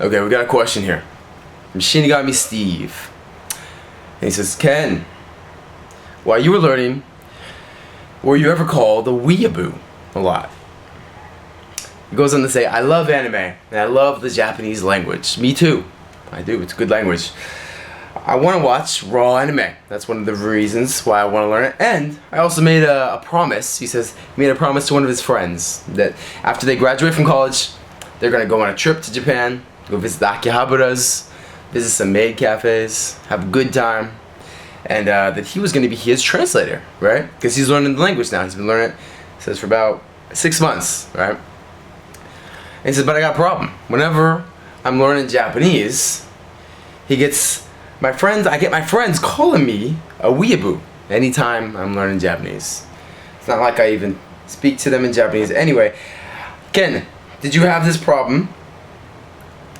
Okay, we got a question here from Shinigami Steve. And he says, Ken, while you were learning, were you ever called a weeaboo a lot? He goes on to say, I love anime, and I love the Japanese language. Me too. I do. It's a good language. I want to watch raw anime. That's one of the reasons why I want to learn it. And I also made a promise. He says he made a promise to one of his friends that after they graduate from college, they're going to go on a trip to Japan, go visit the Akihabaras, visit some maid cafes, have a good time, and that he was going to be his translator, right? Because he's learning the language now. He's been learning it, says, for about 6 months, right? And he says, but I got a problem. Whenever I'm learning Japanese, I get my friends calling me a weeaboo anytime I'm learning Japanese. It's not like I even speak to them in Japanese. Anyway, Ken, did you have this problem?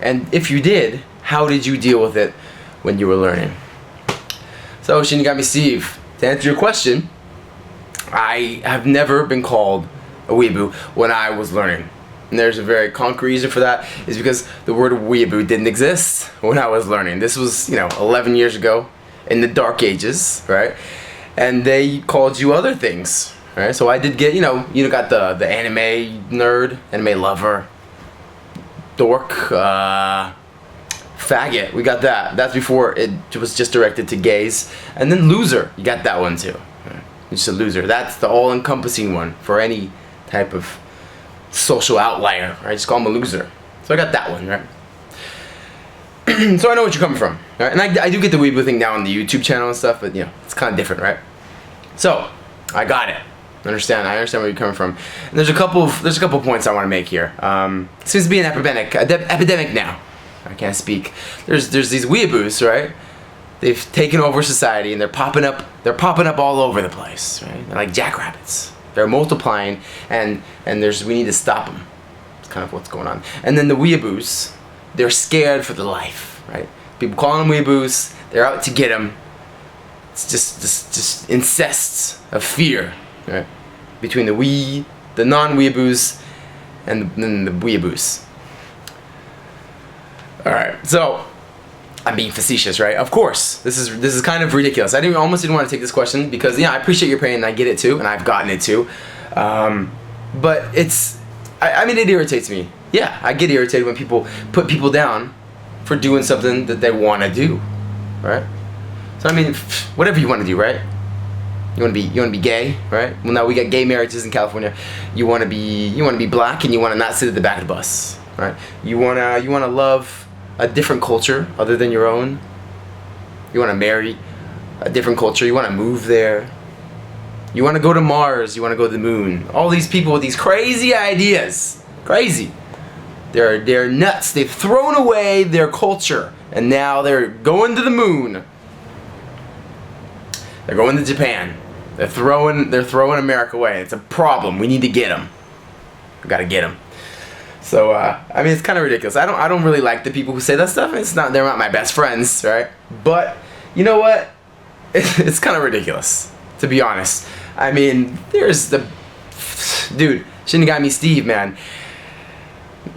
And if you did, how did you deal with it when you were learning? So, Shinigami Steve, to answer your question, I have never been called a weeaboo when I was learning. And there's a very concrete reason for that, is because the word weeaboo didn't exist when I was learning. This was, 11 years ago, in the dark ages, right? And they called you other things, right? So I did get, got the anime nerd, anime lover, dork, faggot. We got that. That's before it was just directed to gays. And then loser, you got that one too. Just a loser. That's the all-encompassing one for any type of social outlier, right? Just call him a loser. So I got that one, right? So I know what you're coming from, right? And I do get the weeaboo thing now on the YouTube channel and stuff, but it's kind of different, right? So I got it. I understand where you're coming from. And there's a couple points I want to make here. It seems to be an epidemic now. I can't speak. There's these weeaboos, right? They've taken over society and they're popping up all over the place, right? They're like jackrabbits. They're multiplying, and we need to stop them. It's kind of what's going on. And then the weeaboos, they're scared for their life, right? People calling them weeaboos, they're out to get them. It's just incest of fear, right? Between the non-weeaboos, and then the weeaboos. All right, so I'm being facetious, right? Of course, this is kind of ridiculous. I almost didn't want to take this question because I appreciate your pain and I get it too, and I've gotten it too. But I mean, it irritates me. Yeah, I get irritated when people put people down for doing something that they want to do, right? So I mean, whatever you want to do, right? You want to be gay, right? Well, now we got gay marriages in California. You want to be black and you want to not sit at the back of the bus, right? You want to love a different culture other than your own. You want to marry a different culture. You want to move there. You want to go to Mars. You want to go to the moon. All these people with these crazy ideas. Crazy. They're nuts. They've thrown away their culture and now they're going to the moon. They're going to Japan. They're throwing America away. It's a problem. We need to get them. We got to get them. So I mean, it's kind of ridiculous. I don't really like the people who say that stuff. They're not my best friends, right? But you know what? It's kind of ridiculous, to be honest. I mean, there's the dude, Shinigami Steve, man.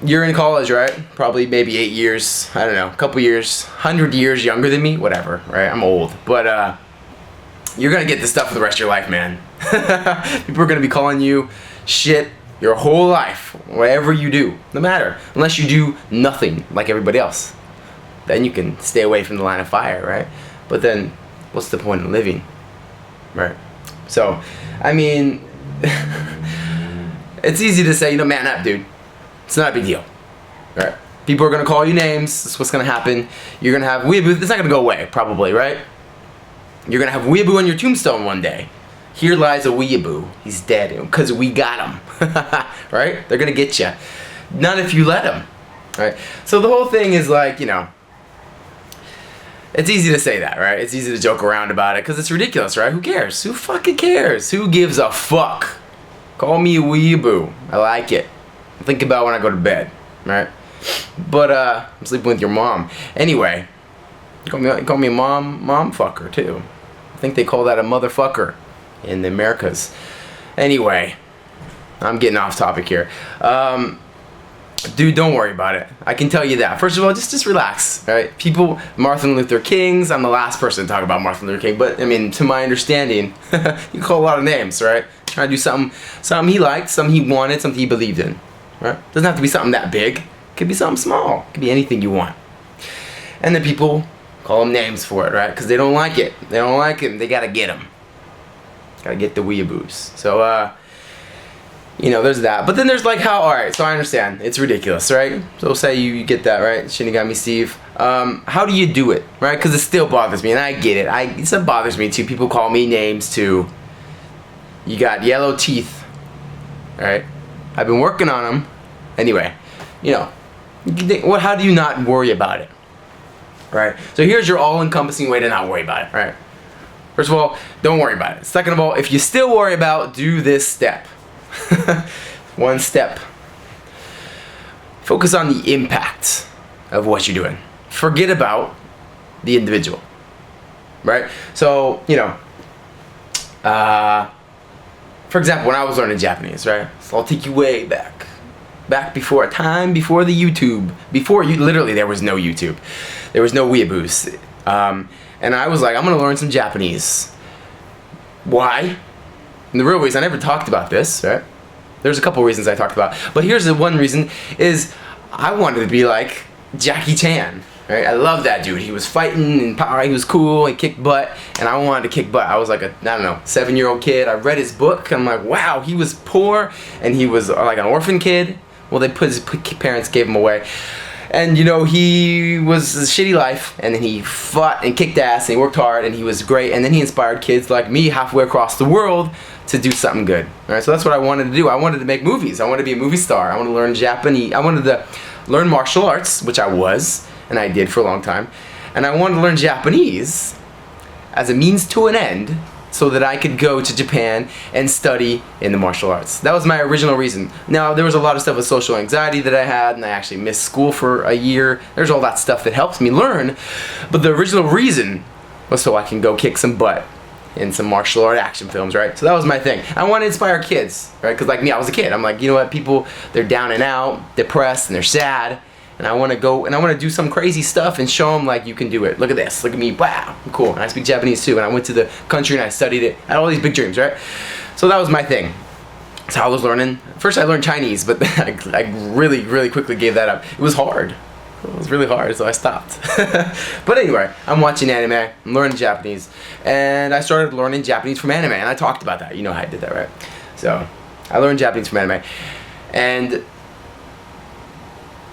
You're in college, right? Probably maybe 8 years. I don't know, a couple years, 100 years younger than me. Whatever, right? I'm old, but you're gonna get this stuff for the rest of your life, man. People are gonna be calling you shit your whole life, whatever you do, no matter, unless you do nothing like everybody else. Then you can stay away from the line of fire, right? But then, what's the point in living, right? So, I mean, it's easy to say, man up, dude. It's not a big deal, right? People are gonna call you names. That's what's gonna happen. You're gonna have weeaboo. It's not gonna go away, probably, right? You're gonna have weeaboo on your tombstone one day. Here lies a weeaboo. He's dead because we got him, right? They're gonna get you. Not if you let them, right? So the whole thing is like, it's easy to say that, right? It's easy to joke around about it because it's ridiculous, right? Who cares? Who fucking cares? Who gives a fuck? Call me a weeaboo. I like it. Think about when I go to bed, right? But I'm sleeping with your mom. Anyway, call me a mom fucker too. I think they call that a motherfucker in the Americas. Anyway, I'm getting off topic here. Dude, don't worry about it. I can tell you that. First of all, just relax, all right? People, Martin Luther Kings, I'm the last person to talk about Martin Luther King, but I mean, to my understanding, you call a lot of names, right? Trying to do something he liked, something he wanted, something he believed in, right? Doesn't have to be something that big. It could be something small. It could be anything you want. And then people call them names for it, right? Because they don't like it. They don't like it, and they gotta get them. Gotta get the weeaboos. So, you know, there's that. But then there's like how, alright, so I understand. It's ridiculous, right? So say you get that, right? Shinigami Steve. How do you do it, right? Because it still bothers me, and I get it. It still bothers me too. People call me names too. You got yellow teeth, alright? I've been working on them. Anyway, you know, how do you not worry about it? Right? So here's your all-encompassing way to not worry about it, right? First of all, don't worry about it. Second of all, if you still worry about it, do this step. One step. Focus on the impact of what you're doing. Forget about the individual. Right? So, you know, for example, when I was learning Japanese, right? So I'll take you way back. Back before a time before the YouTube. Before you, literally, there was no YouTube. There was no Weeaboos. And I was like, I'm gonna learn some Japanese. Why? And the real reason, I never talked about this, right? There's a couple reasons I talked about. But here's the one reason, is I wanted to be like Jackie Chan. Right? I love that dude. He was fighting and power. He was cool. He kicked butt, and I wanted to kick butt. I was like a, I don't know, 7-year-old kid. I read his book. And I'm like, wow, he was poor, and he was like an orphan kid. Well, they put his parents gave him away, and you know he was a shitty life. And then he fought and kicked ass, and he worked hard, and he was great. And then he inspired kids like me halfway across the world to do something good. All right, so that's what I wanted to do. I wanted to make movies. I wanted to be a movie star. I wanted to learn Japanese. I wanted to learn martial arts, which I was. And I did for a long time. And I wanted to learn Japanese as a means to an end so that I could go to Japan and study in the martial arts. That was my original reason. Now, there was a lot of stuff with social anxiety that I had, and I actually missed school for a year. There's all that stuff that helps me learn. But the original reason was so I can go kick some butt in some martial art action films, right? So that was my thing. I want to inspire kids, right? Because like me, I was a kid. I'm like, you know what? People, they're down and out, depressed, and they're sad. And I want to go and I want to do some crazy stuff and show them like you can do it. Look at this. Look at me. Wow. I'm cool. And I speak Japanese too. And I went to the country and I studied it. I had all these big dreams, right? So that was my thing. That's how I was learning. First I learned Chinese, but I really, really quickly gave that up. It was hard. It was really hard, so I stopped. But anyway, I'm watching anime. I'm learning Japanese. And I started learning Japanese from anime. And I talked about that. You know how I did that, right? So I learned Japanese from anime. And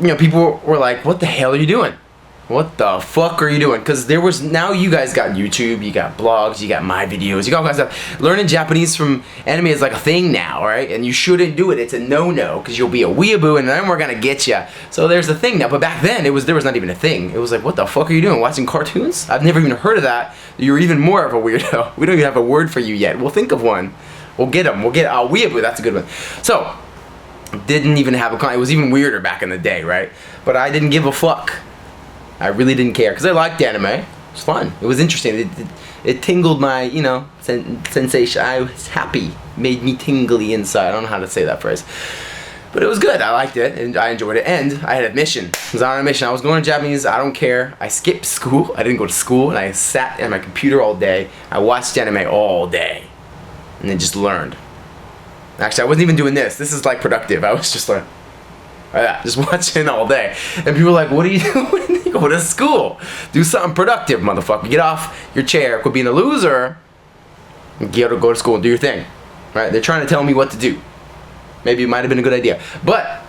you know, people were like, what the hell are you doing? What the fuck are you doing? Because there was, now you guys got YouTube, you got blogs, you got my videos, you got all kinds of stuff. Learning Japanese from anime is like a thing now, right? And you shouldn't do it. It's a no-no, because you'll be a weeaboo and then we're going to get you. So there's a thing now. But back then, there was not even a thing. It was like, what the fuck are you doing? Watching cartoons? I've never even heard of that. You're even more of a weirdo. We don't even have a word for you yet. We'll think of one. We'll get them. We'll get a weeaboo. That's a good one. So didn't even have a it was even weirder back in the day, right? But I didn't give a fuck. I really didn't care because I liked anime. It was fun. It was interesting. It tingled my, you know, sensation. I was happy. Made me tingly inside. I don't know how to say that phrase. But it was good. I liked it and I enjoyed it. And I had a mission. I was on a mission. I was going to Japanese. I don't care. I skipped school. I didn't go to school and I sat at my computer all day. I watched anime all day and then just learned. Actually, I wasn't even doing this. This is like productive. I was just like, just watching all day. And people were like, what are you doing? You go to school. Do something productive, motherfucker. Get off your chair. Quit being a loser. And go to school and do your thing. Right? They're trying to tell me what to do. Maybe it might have been a good idea. But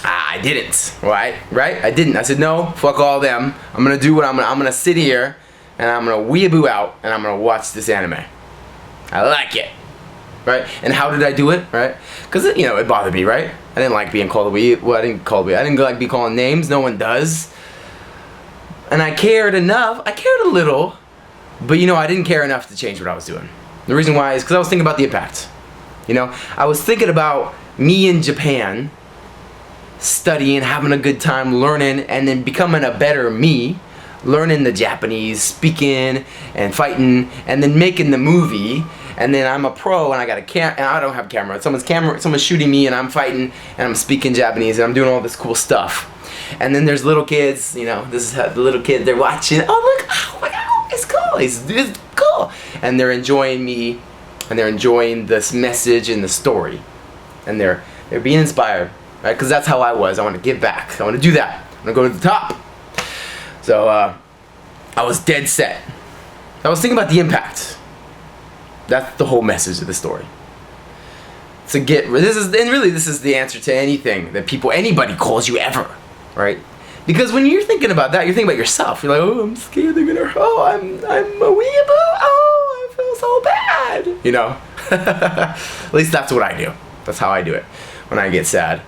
I didn't. Right? I didn't. I said, no, fuck all them. I'm going to do what I'm going to sit here and I'm going to weeaboo out and I'm going to watch this anime. I like it. Right? And how did I do it? Right? Because, you know, it bothered me, right? I didn't like being called a wee. Well, I didn't like being called names. No one does. And I cared enough. I cared a little. But, you know, I didn't care enough to change what I was doing. The reason why is because I was thinking about the impact. You know? I was thinking about me in Japan studying, having a good time, learning, and then becoming a better me. Learning the Japanese, speaking, and fighting, and then making the movie. and then I'm a pro and I got a and I don't have a camera. Someone's shooting me and I'm fighting and I'm speaking Japanese and I'm doing all this cool stuff. And then there's little kids, you know, this is how the little kids, they're watching, oh look, oh my god, it's cool, it's cool. And they're enjoying me and they're enjoying this message and the story. And they're being inspired, right? Because that's how I was. I want to give back. I want to do that. I want to go to the top. So I was dead set. I was thinking about the impact. That's the whole message of the story. To get this is the answer to anything that anybody calls you ever, right? Because when you're thinking about that, you're thinking about yourself. You're like, oh, I'm scared they're gonna. Oh, I'm a weeaboo. Oh, I feel so bad. You know. At least that's what I do. That's how I do it when I get sad.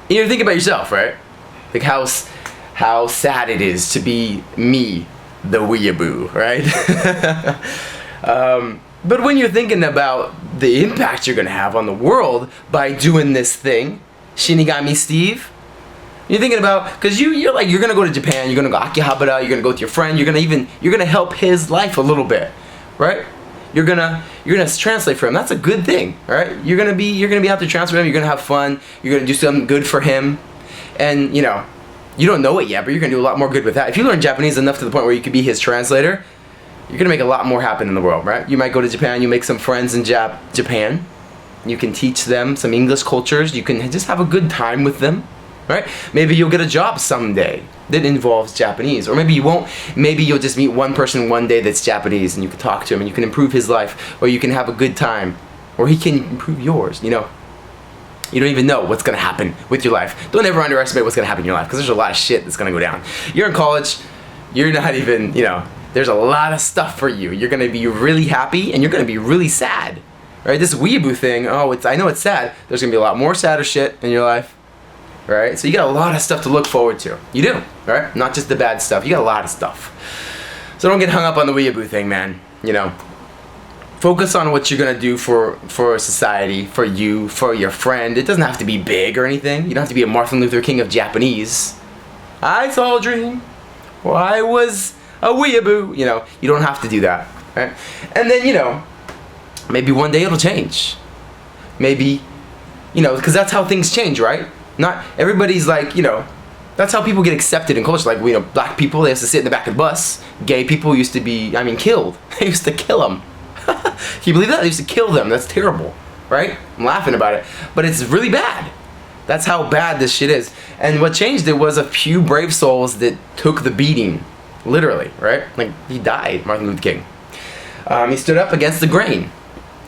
You're thinking about yourself, right? Like how sad it is to be me, the weeaboo, right? But when you're thinking about the impact you're gonna have on the world by doing this thing, Shinigami Steve, you're thinking about, because you're gonna go to Japan, you're gonna go Akihabara, you're gonna go with your friend, you're gonna help his life a little bit, right? You're gonna translate for him. That's a good thing, right? You're gonna be out there translating him. You're gonna have fun. You're gonna do something good for him, and you know, you don't know it yet, but you're gonna do a lot more good with that. If you learn Japanese enough to the point where you could be his translator, you're gonna make a lot more happen in the world, right? You might go to Japan. You make some friends in Japan. You can teach them some English cultures. You can just have a good time with them, right? Maybe you'll get a job someday that involves Japanese, or maybe you won't. Maybe you'll just meet one person one day that's Japanese and you can talk to him and you can improve his life, or you can have a good time, or he can improve yours. You know, you don't even know what's gonna happen with your life. Don't ever underestimate what's gonna happen in your life, because there's a lot of shit that's gonna go down. You're in college, you're not even, you know, there's a lot of stuff for you. You're gonna be really happy and you're gonna be really sad, right? This weeaboo thing, I know it's sad. There's gonna be a lot more sadder shit in your life. Right? So you got a lot of stuff to look forward to. You do, right? Not just the bad stuff. You got a lot of stuff. So don't get hung up on the weeaboo thing, man. You know, focus on what you're gonna do for society, for you, for your friend. It doesn't have to be big or anything. You don't have to be a Martin Luther King of Japanese. I saw a dream. Well, I was a weeaboo. You know, you don't have to do that, right? And then, you know, maybe one day it'll change. Maybe, you know, because that's how things change, right? Not everybody's like, you know, that's how people get accepted in culture. Like, you know, black people, they used to sit in the back of the bus. Gay people used to be, killed. They used to kill them. Can you believe that? They used to kill them. That's terrible, right? I'm laughing about it, but it's really bad. That's how bad this shit is. And what changed it was a few brave souls that took the beating, literally, right? Like, he died, Martin Luther King. He stood up against the grain.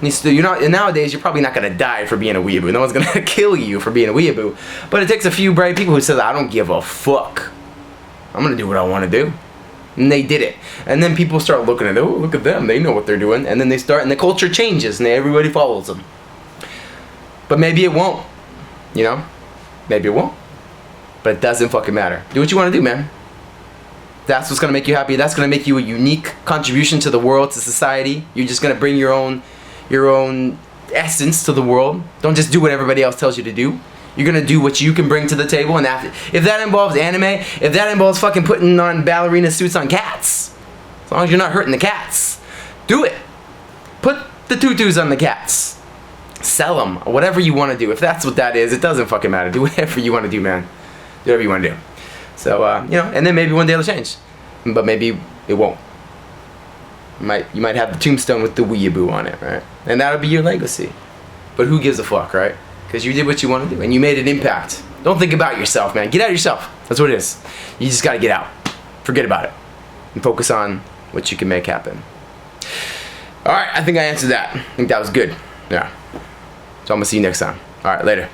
Nowadays, you're probably not gonna die for being a weeaboo. No one's gonna kill you for being a weeaboo. But it takes a few brave people who says, I don't give a fuck. I'm gonna do what I want to do. And they did it. And then people start looking at, oh, look at them. They know what they're doing. And then they start, and the culture changes, and everybody follows them. But maybe it won't. You know? Maybe it won't. But it doesn't fucking matter. Do what you want to do, man. That's what's gonna make you happy. That's gonna make you a unique contribution to the world, to society. You're just gonna bring your own essence to the world. Don't just do what everybody else tells you to do. You're gonna do what you can bring to the table, and if that involves anime, if that involves fucking putting on ballerina suits on cats, as long as you're not hurting the cats, do it. Put the tutus on the cats. Sell them, whatever you want to do. If that's what that is, it doesn't fucking matter. Do whatever you want to do, man. Do whatever you want to do. So, you know, and then maybe one day it'll change, but maybe it won't. You might have the tombstone with the weeaboo on it, right? And that'll be your legacy. But who gives a fuck, right? Because you did what you want to do, and you made an impact. Don't think about yourself, man. Get out of yourself. That's what it is. You just gotta get out. Forget about it. And focus on what you can make happen. Alright, I think I answered that. I think that was good. Yeah. So I'm gonna see you next time. Alright, later.